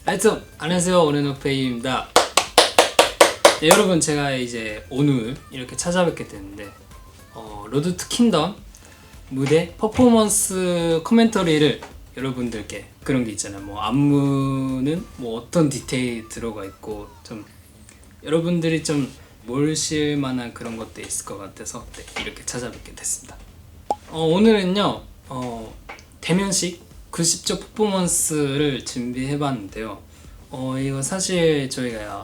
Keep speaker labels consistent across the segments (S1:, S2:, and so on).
S1: 하여튼 안녕하세요, 온앤오페이입니다. 네, 여러분, 제가 이제 오늘 이렇게 찾아뵙게 됐는데 로드 투 킹덤 무대 퍼포먼스 코멘터리를 여러분들께, 그런 게 있잖아요. 뭐 안무는 뭐 어떤 디테일이 들어가 있고 좀 여러분들이 좀 모르실 만한 그런 것도 있을 것 같아서 이렇게 찾아뵙게 됐습니다. 오늘은요 대면식 90조 퍼포먼스를 준비해봤는데요. 이거 사실 저희가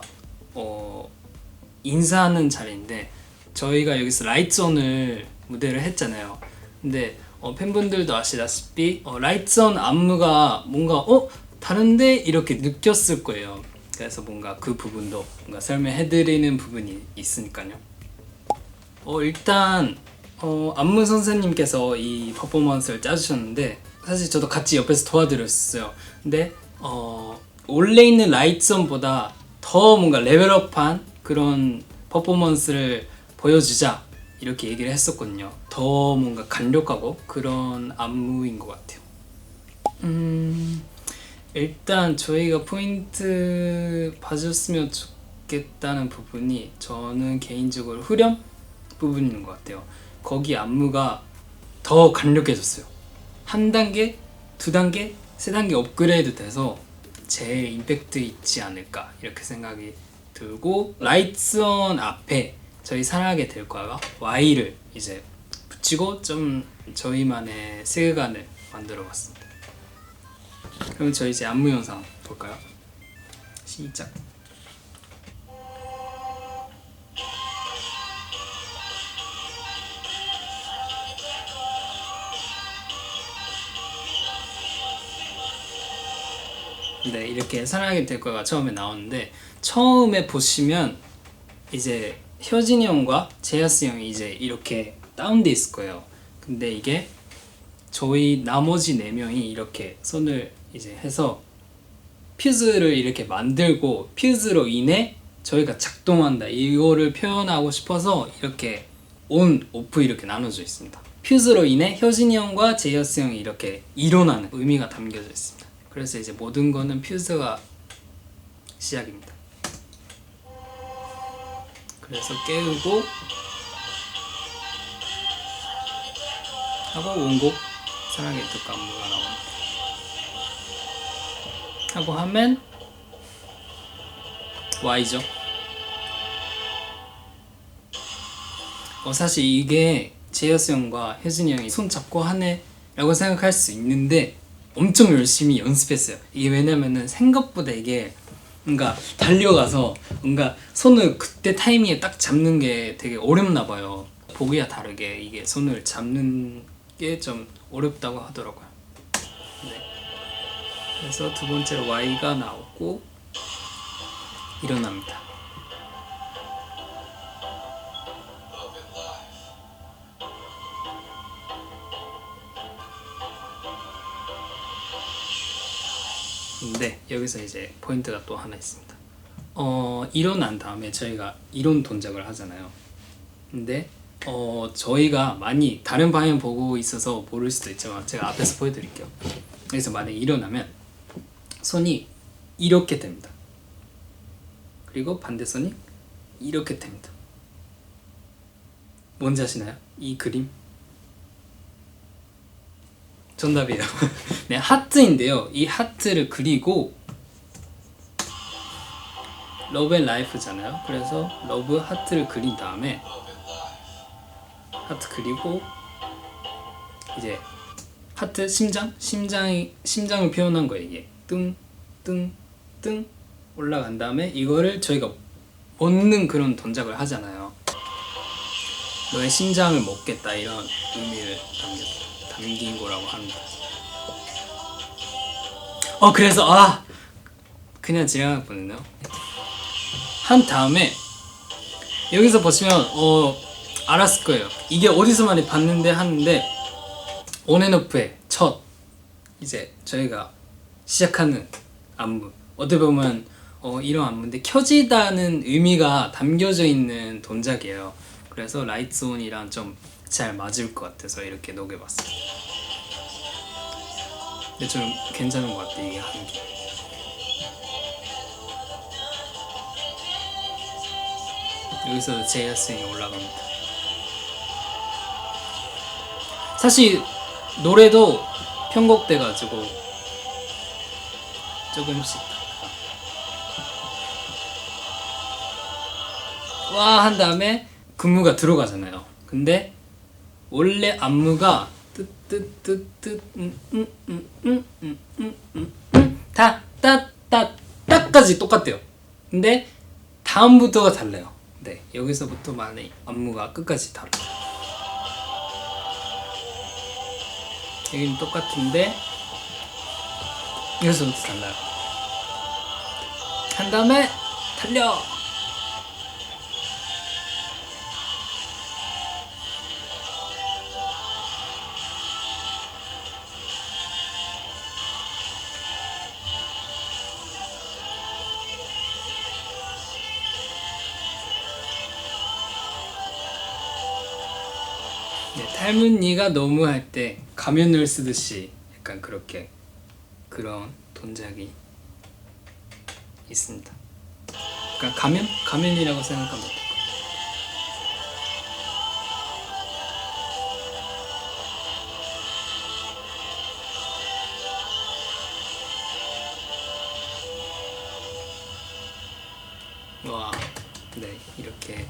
S1: 인사하는 자리인데, 저희가 여기서 라이트온을 무대를 했잖아요. 근데 팬분들도 아시다시피 라이트온 안무가 뭔가 다른데 이렇게 느꼈을 거예요. 그래서 뭔가 그 부분도 뭔가 설명해드리는 부분이 있으니까요. 일단 안무 선생님께서 이 퍼포먼스를 짜주셨는데, 사실 저도 같이 옆에서 도와드렸어요. 근데 원래 있는 라이트온보다 더 뭔가 레벨업한 그런 퍼포먼스를 보여주자, 이렇게 얘기를 했었거든요. 더 뭔가 간략하고 그런 안무인 것 같아요. 일단 저희가 포인트 봐줬으면 좋겠다는 부분이, 저는 개인적으로 후렴 부분인 것 같아요. 거기 안무가 더 간략해졌어요. 한 단계, 두 단계, 세 단계 업그레이드 돼서 제일 임팩트 있지 않을까, 이렇게 생각이 들고, 라이트온 앞에 저희 사랑하게 될 거가 Y를 이제 붙이고 좀 저희만의 세계관을 만들어 봤습니다. 그럼 저희 이제 안무 영상 볼까요? 시작. 네, 이렇게 사랑하게 될 거가 처음에 나오는데, 처음에 보시면 이제 효진이 형과 제이어스 형이 이제 이렇게 다운돼 있을 거예요. 근데 이게 저희 나머지 4명이 이렇게 손을 이제 해서 퓨즈를 이렇게 만들고, 퓨즈로 인해 저희가 작동한다, 이거를 표현하고 싶어서 이렇게 온, 오프 이렇게 나눠져 있습니다. 퓨즈로 인해 효진이 형과 제이어스 형이 이렇게 일어나는 의미가 담겨져 있습니다. 그래서 이제 모든 거는 퓨즈가 시작입니다. 그래서 깨우고 하고 원곡 사랑의 뜻과 안무가 나옵니다. 하고 하면 Y죠. 사실 이게 제이어스 형과 혜진이 형이 손 잡고 하네 라고 생각할 수 있는데, 엄청 열심히 연습했어요. 이게 왜냐면은 생각보다 이게 뭔가 달려가서 뭔가 손을 그때 타이밍에 딱 잡는 게 되게 어렵나 봐요. 보기와 다르게 이게 손을 잡는 게 좀 어렵다고 하더라고요. 네. 그래서 두 번째로 Y가 나오고 일어납니다. 근데 여기서 이제 포인트가 또 하나 있습니다. 일어난 다음에 저희가 이론 동작을 하잖아요. 근데 저희가 많이 다른 방향 보고 있어서 모를 수도 있지만 제가 앞에서 보여드릴게요. 그래서 만약에 일어나면 손이 이렇게 됩니다. 그리고 반대손이 이렇게 됩니다. 뭔지 아시나요? 이 그림? 정답이에요. 네, 하트인데요. 이 하트를 그리고 러브 앤 라이프잖아요. 그래서 러브 하트를 그린 다음에 하트 그리고 이제 하트 심장을 표현한 거예요. 이게 뜬 올라간 다음에 이거를 저희가 얻는 그런 동작을 하잖아요. 너의 심장을 먹겠다, 이런 의미를 담긴 거라고 합니다. 그래서 그냥 지나갈 뻔했네요. 한 다음에 여기서 보시면 알았을 거예요. 이게 어디서 많이 봤는데 하는데, 온앤오프의 첫 이제 저희가 시작하는 안무, 어떻게 보면 이런 안무인데 켜지다는 의미가 담겨져 있는 동작이에요. 그래서 라이트온이랑 좀 잘 맞을 것 같아서 이렇게 녹여봤어요. 근데 좀 괜찮은 것 같아, 이게 하는 게. 여기서 제이어스윙이 올라갑니다. 사실 노래도 편곡돼가지고 조금씩 와 한 다음에 근무가 들어가잖아요. 근데 원래 안무가 뜨뜨뜨뜨 따따따따까지 똑같대요. 근데 다음부터가 달라요. 네, 여기서부터 많이 안무가 끝까지 달라요. 여기는 똑같은데 여기서부터 달라요. 한 다음에 달려. 네, 탈문니가 너무 할 때 가면을 쓰듯이 약간 그렇게 그런 동작이 있습니다. 그러니까 가면이라고 생각하면 돼요. 와, 네, 이렇게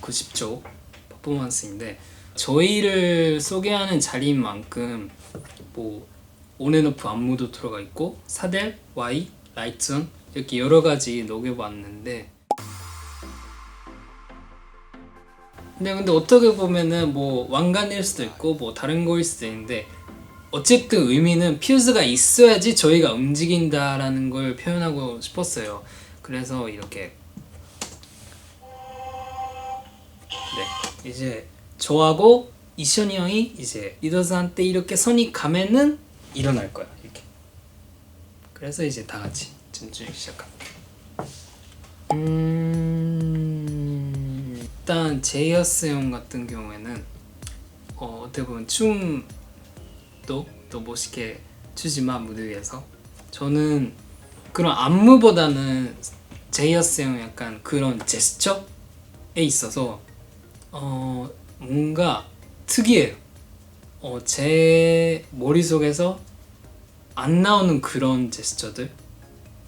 S1: 90조 퍼포먼스인데 저희를 소개하는 자리인 만큼 뭐 온앤오프 안무도 들어가 있고 사델, Y, 라이트온 이렇게 여러 가지 녹여봤는데 근데 어떻게 보면은 뭐 왕관일 수도 있고 뭐 다른 거일 수도 있는데 어쨌든 의미는 퓨즈가 있어야지 저희가 움직인다라는 걸 표현하고 싶었어요. 그래서 이렇게 네, 이제 저하고 이션이 형이 이제 리더즈한테 이렇게 손이 가면은 일어날 거야 이렇게. 그래서 이제 다 같이 춤추기 시작합니다. 일단 제이어스 형 같은 경우에는 어떻게 보면 춤도 또 멋있게 추지만 무대 위에서 저는 그런 안무보다는 제이어스 형 약간 그런 제스처에 있어서 뭔가 특이해요. 제 머릿속에서 안 나오는 그런 제스처들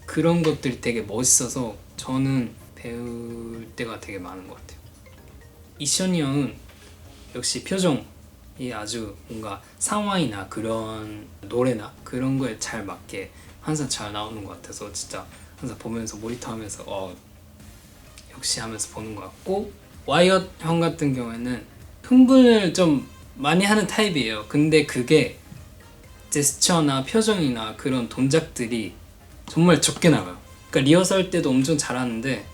S1: 그런 것들이 되게 멋있어서 저는 배울 때가 되게 많은 것 같아요. 이션이 형은 역시 표정이 아주 뭔가 상황이나 그런 노래나 그런 거에 잘 맞게 항상 잘 나오는 것 같아서 진짜 항상 보면서 모니터하면서 역시 하면서 보는 것 같고 와이엇 형 같은 경우에는 흥분을 좀 많이 하는 타입이에요. 근데 그게 제스처나 표정이나 그런 동작들이 정말 적게 나와요. 그러니까 리허설 때도 엄청 잘하는데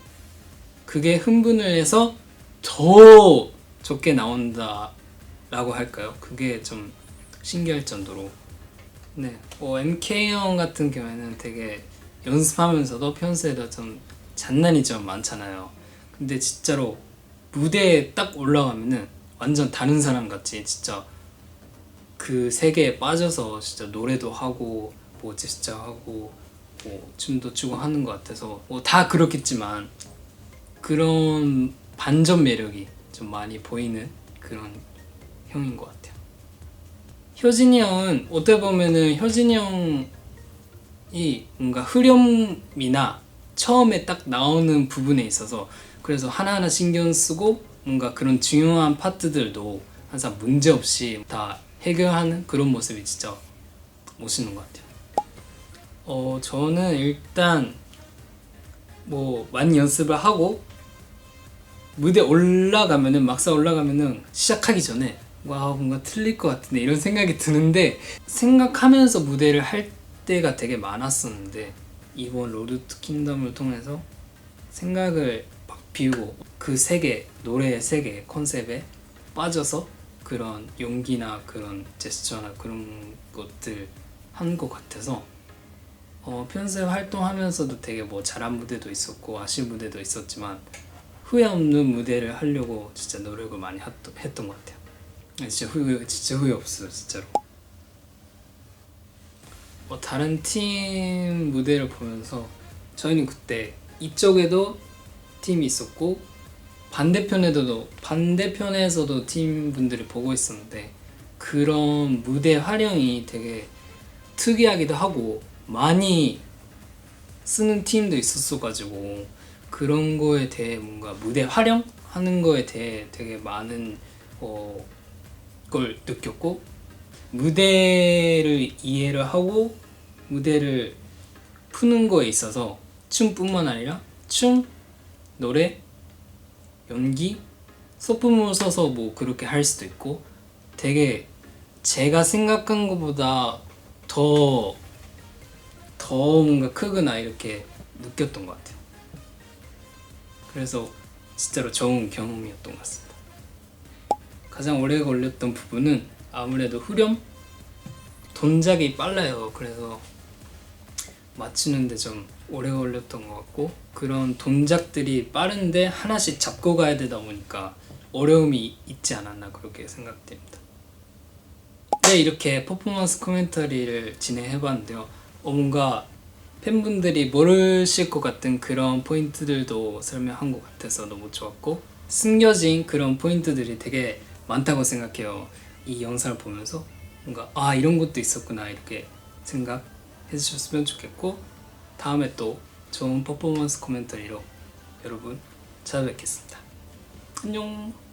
S1: 그게 흥분을 해서 더 적게 나온다라고 할까요? 그게 좀 신기할 정도로 네, MK 형 같은 경우에는 되게 연습하면서도 평소에도 좀 장난이 좀 많잖아요. 근데 진짜로 무대에 딱 올라가면은 완전 다른 사람 같이 진짜 그 세계에 빠져서 진짜 노래도 하고 뭐 제스처 하고 뭐 춤도 추고 하는 것 같아서 뭐 다 그렇겠지만 그런 반전 매력이 좀 많이 보이는 그런 형인 것 같아요. 효진이 형은 어떻게 보면은 효진이 형이 뭔가 흐름이나 처음에 딱 나오는 부분에 있어서 그래서 하나하나 신경 쓰고 뭔가 그런 중요한 파트들도 항상 문제없이 다 해결하는 그런 모습이 진짜 멋있는 것 같아요. 저는 일단 뭐 많이 연습을 하고 무대 올라가면은 막상 올라가면은 시작하기 전에 와 뭔가 틀릴 것 같은데 이런 생각이 드는데 생각하면서 무대를 할 때가 되게 많았었는데 이번 로드 투 킹덤을 통해서 생각을 막 비우고 그 세계 노래의 세계 컨셉에 빠져서 그런 용기나 그런 제스처나 그런 것들 한 것 같아서 평소에 활동하면서도 되게 뭐 잘한 무대도 있었고 아쉬운 무대도 있었지만 후회 없는 무대를 하려고 진짜 노력을 많이 했던 것 같아요. 진짜 후회 없어요 진짜로. 다른 팀 무대를 보면서 저희는 그때 이쪽에도 팀이 있었고 반대편에서도 팀분들이 보고 있었는데 그런 무대 활용이 되게 특이하기도 하고 많이 쓰는 팀도 있었어가지고 그런 거에 대해 뭔가 무대 활용하는 거에 대해 되게 많은 걸 느꼈고 무대를 이해를 하고 무대를 푸는 거에 있어서 춤뿐만 아니라 춤, 노래, 연기, 소품을 써서 뭐 그렇게 할 수도 있고 되게 제가 생각한 것보다 더 뭔가 크구나 이렇게 느꼈던 것 같아요. 그래서 진짜로 좋은 경험이었던 것 같습니다. 가장 오래 걸렸던 부분은 아무래도 후렴 동작이 빨라요. 그래서 맞추는데 좀 오래 걸렸던 것 같고 그런 동작들이 빠른데 하나씩 잡고 가야 되다 보니까 어려움이 있지 않았나 그렇게 생각됩니다. 네, 이렇게 퍼포먼스 코멘터리를 진행해봤는데요. 뭔가 팬분들이 모르실 것 같은 그런 포인트들도 설명한 것 같아서 너무 좋았고 숨겨진 그런 포인트들이 되게 많다고 생각해요. 이 영상을 보면서 뭔가 이런 것도 있었구나 이렇게 생각해 주셨으면 좋겠고 다음에 또 좋은 퍼포먼스 코멘터리로 여러분 찾아뵙겠습니다. 안녕.